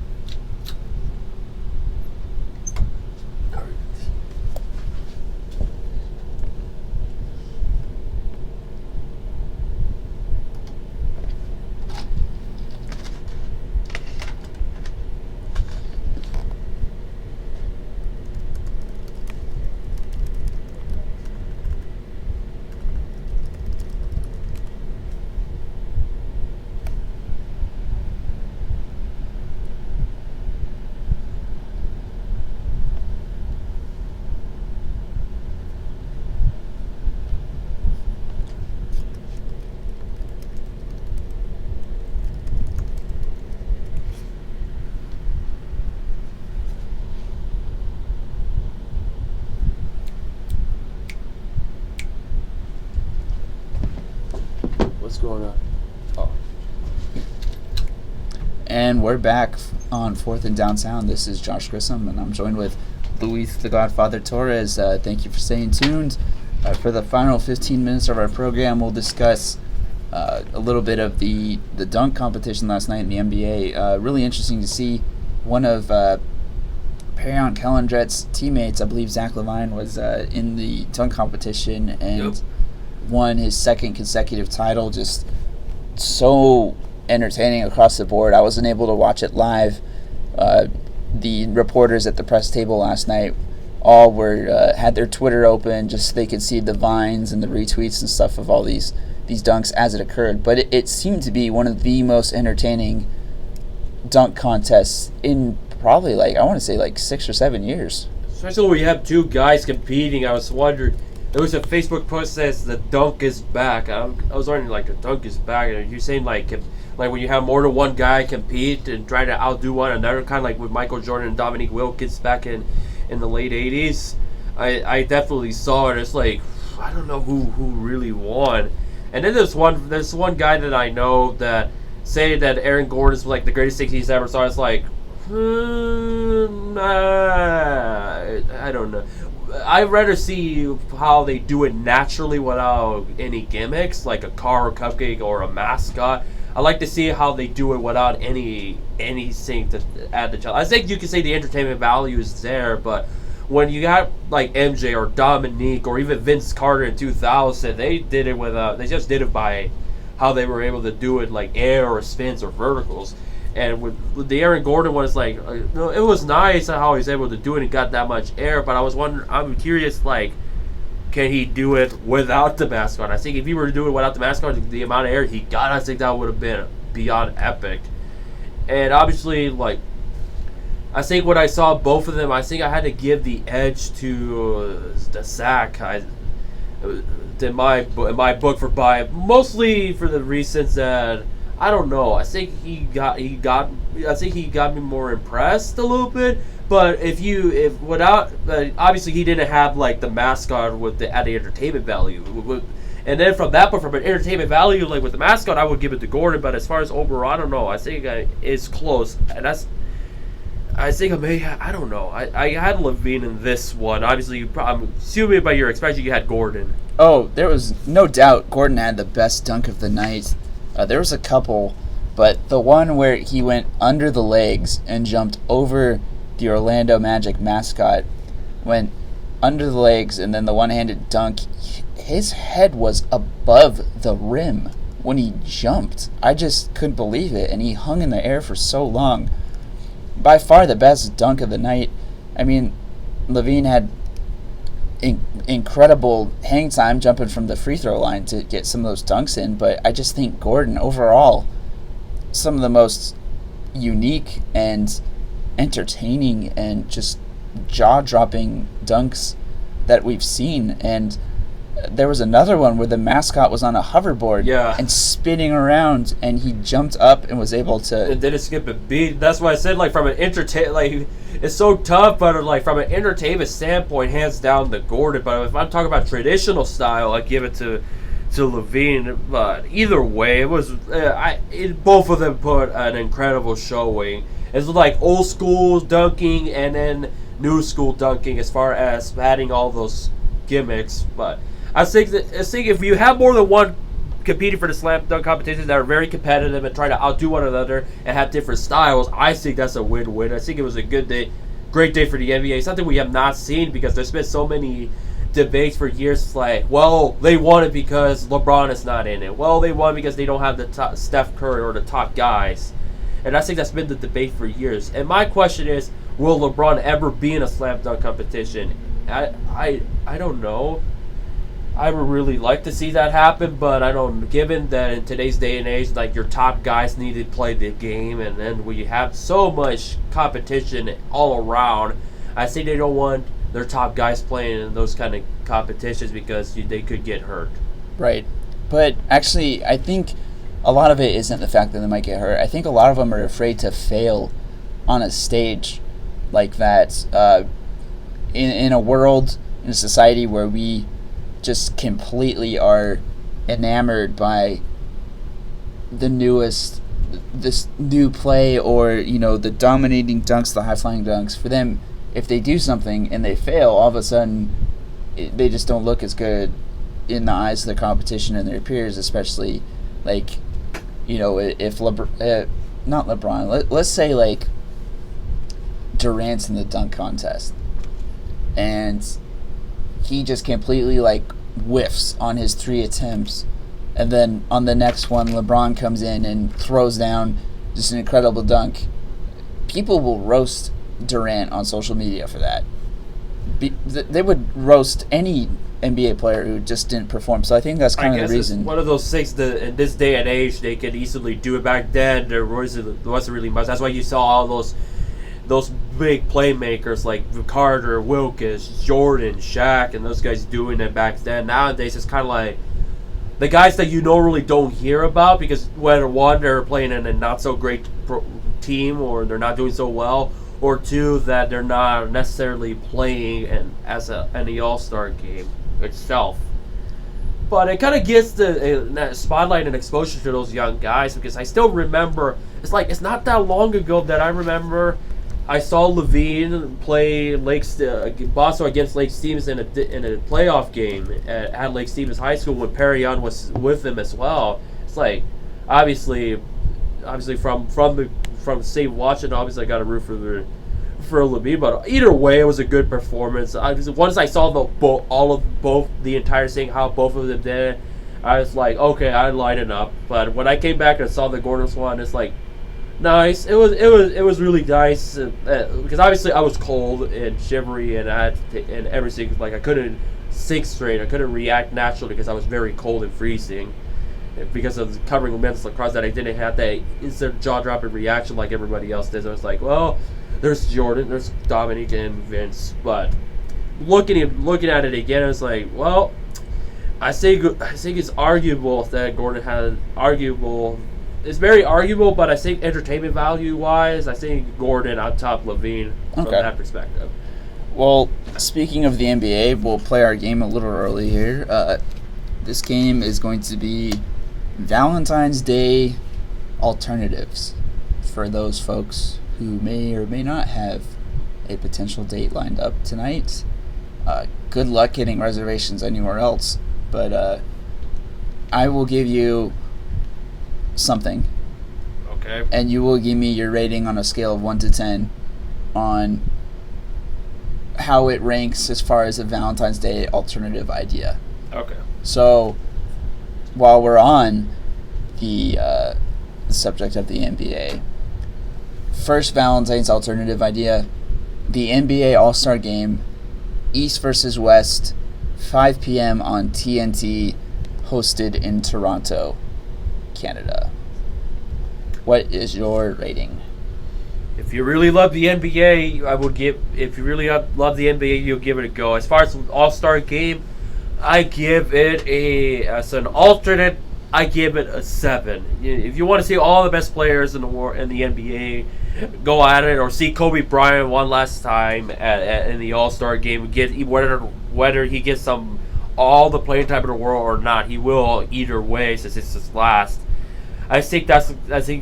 What's going on? Oh. And we're back on 4th and Downtown. This is Josh Grissom, and I'm joined with Luis the Godfather Torres. Thank you for staying tuned. For the final 15 minutes of our program, we'll discuss a little bit of the dunk competition last night in the NBA. Really interesting to see one of Perrion Callandret's teammates, I believe Zach Levine, was in the dunk competition and won his second consecutive title. Just so entertaining across the board. I wasn't able to watch it live. The reporters at the press table last night all had their Twitter open just so they could see the vines and the retweets and stuff of all these dunks as it occurred. But it seemed to be one of the most entertaining dunk contests in probably I want to say 6 or 7 years. Especially when you have two guys competing. I was wondering, there was a Facebook post that says the dunk is back. I was wondering, the dunk is back. And you're saying, when you have more than one guy compete and try to outdo one another, kind of like with Michael Jordan and Dominique Wilkins back in the late 80s. I definitely saw it. It's I don't know who really won. And then there's one guy that I know that say that Aaron Gordon is the greatest thing he's ever saw. It's I don't know. I'd rather see how they do it naturally without any gimmicks, like a car or cupcake or a mascot. I like to see how they do it without anything to add the challenge. I think you can say the entertainment value is there, but when you got MJ or Dominique or even Vince Carter in 2000, they did it with they just did it by how they were able to do it like air or spins or verticals. And with the Aaron Gordon one, it's like no, it was nice how he was able to do it and got that much air. But I'm curious, like, can he do it without the mask on? I think if he were to do it without the mask on, the amount of air he got, I think that would have been beyond epic. And obviously, like, I think when I saw both of them, I think I had to give the edge to the Zach. In my book mostly for the reasons that I don't know. I think he got me more impressed a little bit. But obviously he didn't have like the mascot with the added entertainment value. And then from an entertainment value, like with the mascot, I would give it to Gordon. But as far as overall, I don't know. I think it's close, and I don't know. I had Levine in this one. Obviously, I'm assuming by your expression you had Gordon. Oh, there was no doubt Gordon had the best dunk of the night. There was a couple, but the one where he went under the legs and jumped over the Orlando Magic mascot, went under the legs, and then the one-handed dunk, his head was above the rim when he jumped. I just couldn't believe it, and he hung in the air for so long. By far the best dunk of the night. I mean, Levine had incredible hang time jumping from the free throw line to get some of those dunks in, but I just think Gordon overall, some of the most unique and entertaining and just jaw-dropping dunks that we've seen. And there was another one where the mascot was on a hoverboard and spinning around, and he jumped up and was able to. And didn't skip a beat. That's why I said, like, from an it's so tough, but like from an entertainment standpoint, hands down the Gordon. But if I'm talking about traditional style, I give it to Levine. But either way, it was both of them put an incredible showing. It's like old school dunking and then new school dunking as far as adding all those gimmicks. But I think if you have more than one competing for the slam dunk competitions that are very competitive and try to outdo one another and have different styles, I think that's a win-win. I think it was a good day, great day for the NBA. Something we have not seen because there's been so many debates for years. Like, well, they won it because LeBron is not in it. Well, they won because they don't have the top, Steph Curry or the top guys. And I think that's been the debate for years. And my question is, will LeBron ever be in a slam dunk competition? I don't know. I would really like to see that happen, but I don't. Given that in today's day and age, like, your top guys need to play the game, and then we have so much competition all around, I think they don't want their top guys playing in those kind of competitions because they could get hurt. Right. But actually, I think a lot of it isn't the fact that they might get hurt. I think a lot of them are afraid to fail on a stage like that. In a world, in a society where we just completely are enamored by this new play, or the dominating dunks, the high-flying dunks. For them, if they do something and they fail, all of a sudden they just don't look as good in the eyes of the competition and their peers, especially like if not LeBron, let's say like Durant's in the dunk contest and he just completely like whiffs on his 3 attempts, and then on the next one LeBron comes in and throws down just an incredible dunk. People will roast Durant on social media for that. They would roast any NBA player who just didn't perform. So I think that's kind of the reason. It's one of those things that in this day and age they could easily do it. Back then there wasn't really much. That's why you saw all those big playmakers like Carter, Wilkes, Jordan, Shaq, and those guys doing it back then. Nowadays, it's kind of like the guys that you normally don't hear about because whether one, they're playing in a not-so-great team or they're not doing so well, or two, that they're not necessarily playing as any All-Star game itself. But it kind of gets the spotlight and exposure to those young guys because I still remember, it's not that long ago that I remember I saw Levine play Boston against Lake Stevens in a playoff game at Lake Stevens High School when Perrion was with them as well. It's like obviously from same watching, obviously I got to root for Levine, but either way it was a good performance. Once I saw the entire thing, how both of them did, I was like, okay, I light it up. But when I came back and saw the Gordon's one, it's like, nice. It was really nice because obviously I was cold and shivery and and everything. Like I couldn't think straight. I couldn't react naturally because I was very cold and freezing. Because of covering men's lacrosse, that I didn't have that instant jaw-dropping reaction like everybody else did. I was like, well, there's Jordan, there's Dominic, and Vince. But looking at it again, I was like, well, I think it's arguable that Gordon had arguable. It's very arguable, but I think entertainment value-wise, I think Gordon on top Levine from that perspective. Well, speaking of the NBA, we'll play our game a little early here. This game is going to be Valentine's Day alternatives for those folks who may or may not have a potential date lined up tonight. Good luck getting reservations anywhere else, but I will give you something. Okay. And you will give me your rating on a scale of 1 to 10 on how it ranks as far as a Valentine's Day alternative idea. Okay. So, while we're on the subject of the NBA, first Valentine's alternative idea, the NBA All-Star Game, East versus West, 5 p.m. on TNT, hosted in Toronto, Canada. What is your rating? If you really love the NBA, I would give. If you really love the NBA, you'll give it a go. As far as All-Star Game, I give it as an alternate. I give it a 7. If you want to see all the best players in the NBA go at it, or see Kobe Bryant one last time in the All-Star Game, whether he gets all the playing time in the world or not, he will either way since it's his last. I think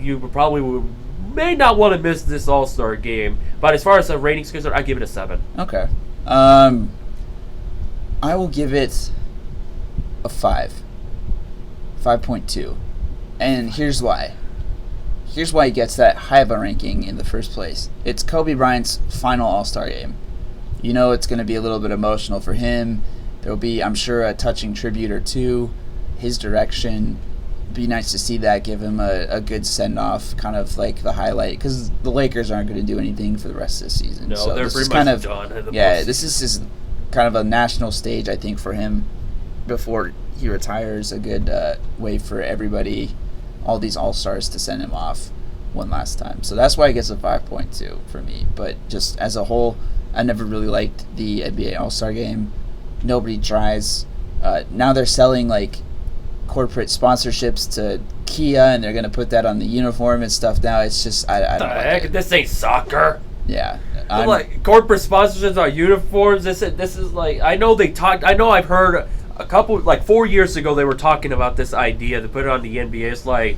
you may not want to miss this All-Star Game. But as far as the ratings concerned, I give it a 7. Okay. I will give it a 5. 5.2. And here's why. Here's why he gets that high of a ranking in the first place. It's Kobe Bryant's final All-Star Game. You know it's going to be a little bit emotional for him. There will be, I'm sure, a touching tribute or two. His direction. Be nice to see that, give him a good send-off, kind of like the highlight, because the Lakers aren't going to do anything for the rest of the season. No, so they're this pretty is much kind of done. This is just kind of a national stage, I think, for him before he retires. A good way for everybody, all these all-stars, to send him off one last time. So that's why it gets a 5.2 for me. But just as a whole, I never really liked the NBA All-Star Game. Nobody tries. Now they're selling like corporate sponsorships to Kia, and they're going to put that on the uniform and stuff now. It's just, I don't know. Heck, this ain't soccer. Yeah. Like corporate sponsorships on uniforms. This is like, I know I've heard a couple, like 4 years ago, they were talking about this idea to put it on the NBA. It's like,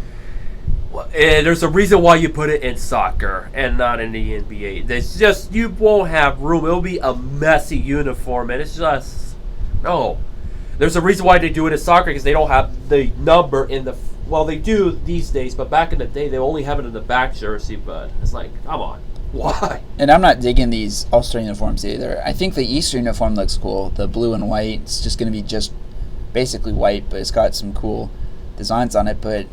there's a reason why you put it in soccer and not in the NBA. There's just, you won't have room. It'll be a messy uniform, and it's just, no. There's a reason why they do it in soccer, because they don't have the number in the... Well, they do these days, but back in the day, they only have it in the back jersey, but it's like, come on. Why? And I'm not digging these All-Star uniforms either. I think the Easter uniform looks cool. The blue and white. It's just going to be just basically white, but it's got some cool designs on it. But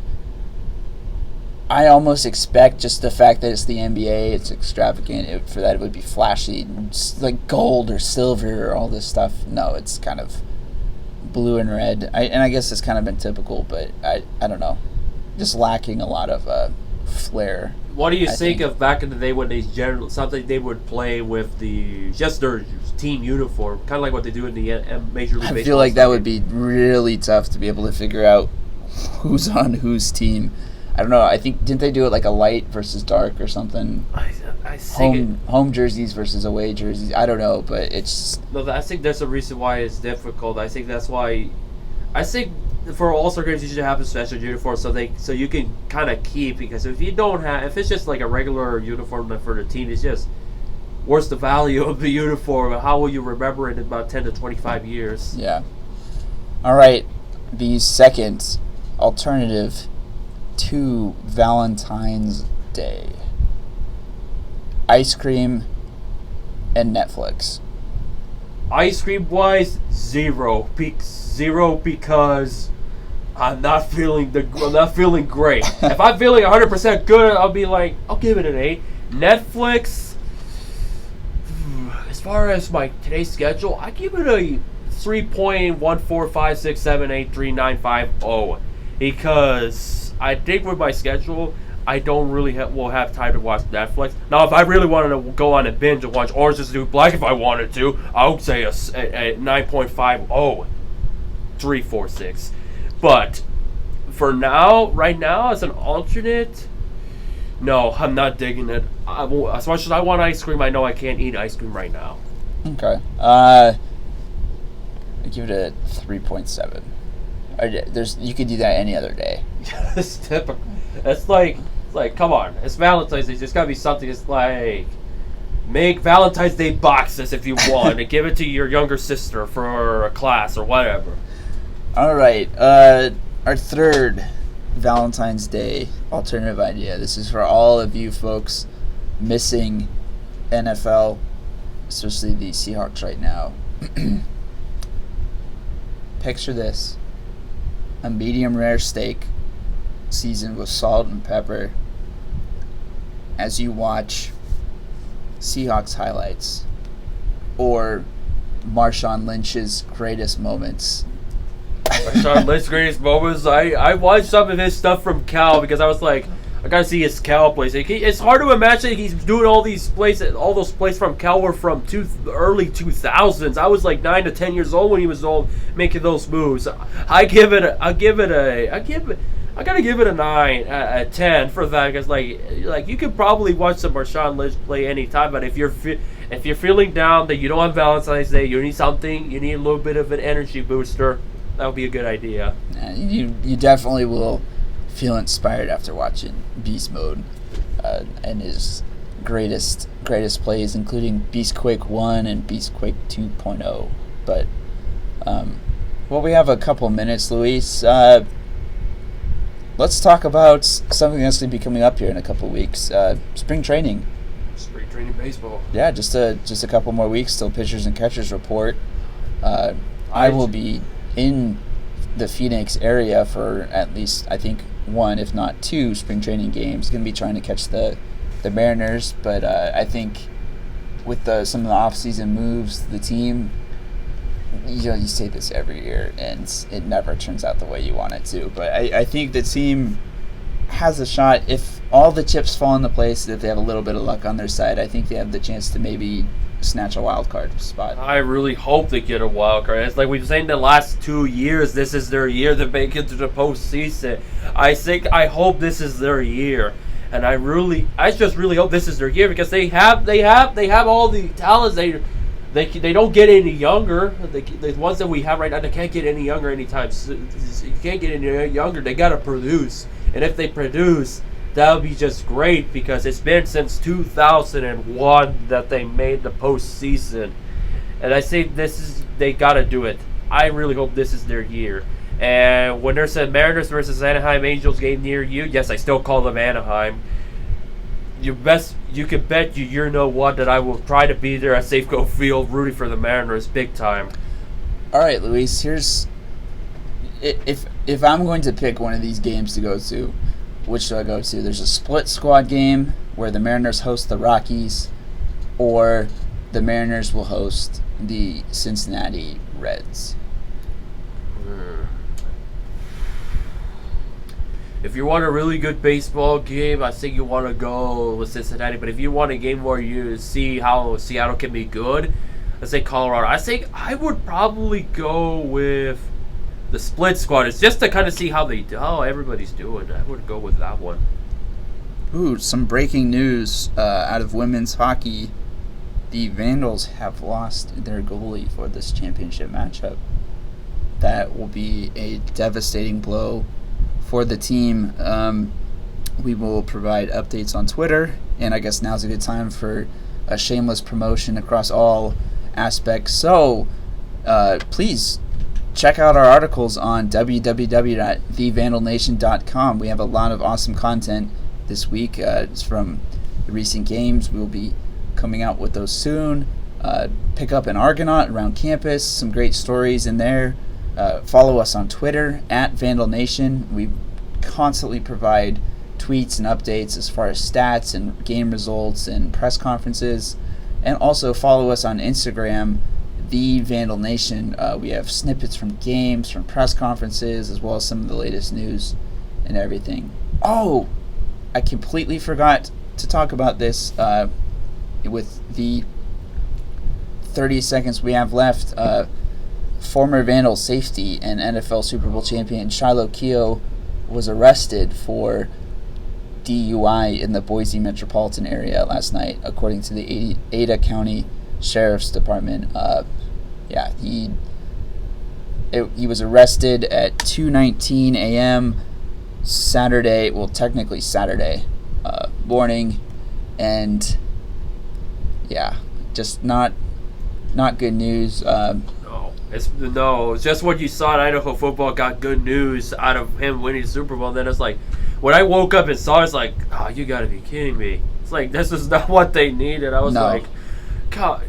I almost expect just the fact that it's the NBA, it's extravagant. For that, it would be flashy, like gold or silver or all this stuff. No, it's kind of blue and red. I guess it's kind of been typical, but I don't know. Just lacking a lot of flair. What do you think of back in the day when something they would play with just their team uniform, kind of like what they do in the Major League Baseball? I feel like that would be really tough to be able to figure out who's on whose team. I don't know. I think, didn't they do it like a light versus dark or something? I think home jerseys versus away jerseys. I don't know, but it's... No, I think there's a reason why it's difficult. I think that's why... I think for All-Star games, you should have a special uniform so you can kind of keep, because if it's just like a regular uniform for the team, it's just, what's the value of the uniform? How will you remember it in about 10 to 25 years? Yeah. All right. The second alternative to Valentine's Day: ice cream and Netflix. Ice cream wise, zero because I'm not feeling great. If I'm feeling 100% good, I'll be like, I'll give it an 8. Netflix, as far as my today's schedule, I give it a 3.145678395 because I think with my schedule, I don't really will have time to watch Netflix. Now, if I really wanted to go on a binge and watch Orange is the New Black, if I wanted to, I would say a 9.50, 346. But for now, right now, as an alternate, no, I'm not digging it. As much as I want ice cream, I know I can't eat ice cream right now. Okay. I give it a 3.7. You could do that any other day. It's typical. It's like, come on. It's Valentine's Day. There's got to be something. It's like, make Valentine's Day boxes if you want and give it to your younger sister for a class or whatever. All right. Our third Valentine's Day alternative idea. This is for all of you folks missing NFL, especially the Seahawks right now. Picture this. A medium rare steak seasoned with salt and pepper as you watch Seahawks highlights or Marshawn Lynch's greatest moments. Marshawn Lynch's greatest moments. I watched some of his stuff from Cal because I was like, I gotta see his Cal plays. It's hard to imagine he's doing all these plays. All those plays from Cal were from early 2000s. I was like 9 to 10 years old when he was making those moves. I gotta give it a 9 at 10 for that because like you could probably watch some Marshawn Lynch play anytime, but if you're feeling down that you don't have Valentine's Day, you need something, you need a little bit of an energy booster, that would be a good idea. You definitely will feel inspired after watching Beast Mode and his greatest plays, including Beast Quake 1 and Beast Quake 2.0. But we have a couple minutes, Luis. Let's talk about something that's going to be coming up here in a couple weeks. Spring training. Spring training baseball. Yeah, just a couple more weeks till pitchers and catchers report. I will be in the Phoenix area for at least, I think, 1, if not 2 spring training games. Going to be trying to catch the Mariners, but I think with some of the off-season moves, the team, you say this every year, and it never turns out the way you want it to. But I think the team has a shot. If all the chips fall into place, if they have a little bit of luck on their side, I think they have the chance to maybe snatch a wild card spot. I really hope they get a wild card. It's like we've seen the last 2 years, this is their year to make it to the postseason. I hope this is their year. And I just really hope this is their year because they have all the talents. They don't get any younger. The ones that we have right now, they can't get any younger anytime. You can't get any younger. They gotta produce, and if they produce, that would be just great because it's been since 2001 that they made the postseason, and I say they gotta do it. I really hope this is their year. And when there's a Mariners versus Anaheim Angels game near you, yes, I still call them Anaheim. You can bet you know what that I will try to be there at Safeco Field, rooting for the Mariners big time. All right, Luis. Here's if I'm going to pick one of these games to go to, which do I go to? There's a split squad game where the Mariners host the Rockies, or the Mariners will host the Cincinnati Reds. If you want a really good baseball game, I think you want to go with Cincinnati. But if you want a game where you see how Seattle can be good, let's say Colorado. I think I would probably go with the split squad. It's just to kind of see how everybody's doing. I would go with that one. Ooh, some breaking news out of women's hockey. The Vandals have lost their goalie for this championship matchup. That will be a devastating blow for the team. We will provide updates on Twitter, and I guess now's a good time for a shameless promotion across all aspects. So please check out our articles on www.thevandalnation.com. We have a lot of awesome content this week. It's from the recent games. We'll be coming out with those soon. Pick up an Argonaut around campus. Some great stories in there. Follow us on Twitter at Vandal Nation. We constantly provide tweets and updates as far as stats and game results and press conferences. And also follow us on Instagram, The Vandal Nation. We have snippets from games, from press conferences, as well as some of the latest news and everything. Oh, I completely forgot to talk about this with the 30 seconds we have left. Former Vandal safety and NFL Super Bowl champion Shiloh KUOI was arrested for DUI in the Boise metropolitan area last night, according to the Ada County Sheriff's Department. He was arrested at 2:19 a.m. Saturday, well, technically Saturday morning, and just not good news. It's just what you saw in Idaho football got good news out of him winning the Super Bowl. And then it's like, when I woke up and saw it, it's like, oh, you got to be kidding me. It's like, this is not what they needed. I was like, God,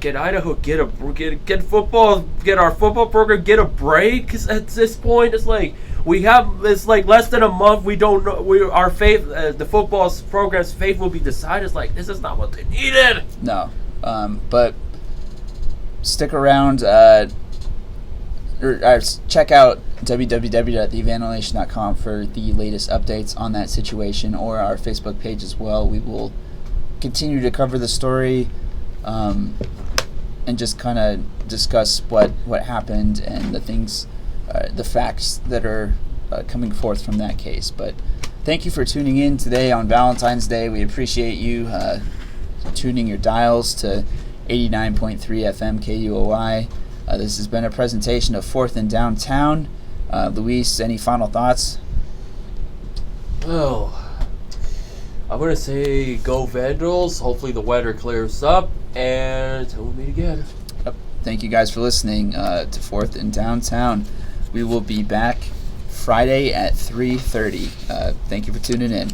can Idaho get football, get our football program, get a break? Because at this point, it's like, it's like less than a month. We don't know. Our faith, the football program's faith will be decided. It's like, this is not what they needed. No. But stick around. Check out www.thevandalnation.com for the latest updates on that situation, or our Facebook page as well. We will continue to cover the story and just kind of discuss what happened and the things, the facts that are coming forth from that case. But thank you for tuning in today on Valentine's Day. We appreciate you tuning your dials to 89.3 FM KUOI. This has been a presentation of 4th and Downtown. Luis, any final thoughts? Well, I'm going to say go Vandals. Hopefully the weather clears up, and until we meet again. Yep. Thank you guys for listening to 4th and Downtown. We will be back Friday at 3:30. Thank you for tuning in.